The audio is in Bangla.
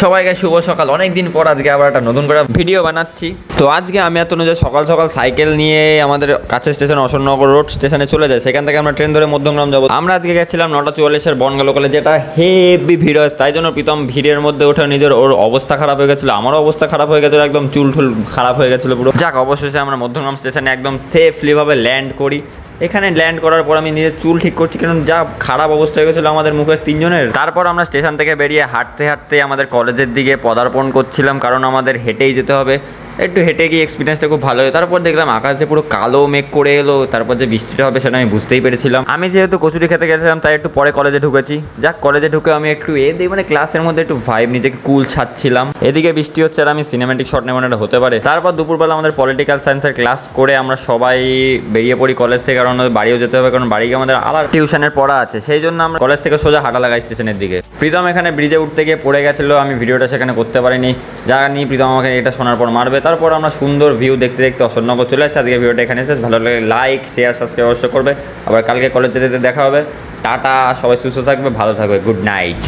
সবাইকে শুভ সকাল। অনেকদিন পর আজকে আবার একটা নতুন করে ভিডিও বানাচ্ছি। তো আজকে আমি এত যে সকাল সকাল সাইকেল নিয়ে আমাদের কাছের স্টেশন অশোকনগর রোড স্টেশনে চলে যাই। সেখান থেকে আমরা ট্রেন ধরে মধ্যমগ্রাম যাবো। আমরা আজকে গেছিলাম 9:44 বনগা লোকালে, যেটা হেভি ভিড় হয়। তাই জন্য প্রীতম ভিড়ের মধ্যে ওঠে নিজের ওর অবস্থা খারাপ হয়ে গেছিলো, আমারও অবস্থা খারাপ হয়ে গেছিলো, একদম চুল টুল খারাপ হয়ে গেছিলো পুরো। যাক, অবশেষে আমরা মধ্যমগ্রাম স্টেশনে একদম সেফলিভাবে ল্যান্ড করি। এখানে ল্যান্ড করার পর আমি নিজের চুল ঠিক করছি, কারণ যা খারাপ অবস্থা হয়ে গেছিলো আমাদের মুখের তিনজনের। তারপর আমরা স্টেশন থেকে বেরিয়ে হাঁটতে হাঁটতে আমাদের কলেজের দিকে পদার্পণ করছিলাম, কারণ আমাদের হেঁটেই যেতে হবে। একটু হেঁটে গিয়ে এক্সপিরিয়েন্সটা খুব ভালো হয়। তারপর দেখলাম আকাশে পুরো কালো মেঘ করে এলো, তারপর যে বৃষ্টিটা হবে সেটা আমি বুঝতেই পেরেছিলাম। আমি যেহেতু কচুরি খেতে গেছিলাম তাই একটু পরে কলেজে ঢুকেছি। যাক, কলেজে ঢুকে আমি একটু মানে ক্লাসের মধ্যে একটু ভাইব, নিজেকে কুল ছাড়ছিলাম। এদিকে বৃষ্টি হচ্ছে আর আমি সিনেম্যাটিক শট নেব, এটা হতে পারে। তারপর দুপুরবেলা আমাদের পলিটিক্যাল সায়েন্সের ক্লাস করে আমরা সবাই বেরিয়ে পড়ি কলেজ থেকে, কারণ বাড়িও যেতে হবে, কারণ বাড়ি গিয়ে আমাদের আবার টিউশনের পড়া আছে। সেই জন্য আমরা কলেজ থেকে সোজা হাঁটা লাগাই স্টেশনের দিকে। প্রীতম এখানে ব্রিজে উঠতে গিয়ে পড়ে গেছিলো, আমি ভিডিওটা সেখানে করতে পারিনি। জানি প্রীতম আমাকে এটা শোনার পর মারবে। তারপর আমরা সুন্দর ভিউ দেখতে দেখতে অশোকনগর চলে আসছে। আজকে ভিডিওটা এখানে শেষ। ভালো লাগে লাইক শেয়ার সাবস্ক্রাইব অবশ্যই করবে। আবার কালকে কলেজ যেতে দেখা হবে। টাটা, সবাই সুস্থ থাকবে, ভালো থাকবে, গুড নাইট।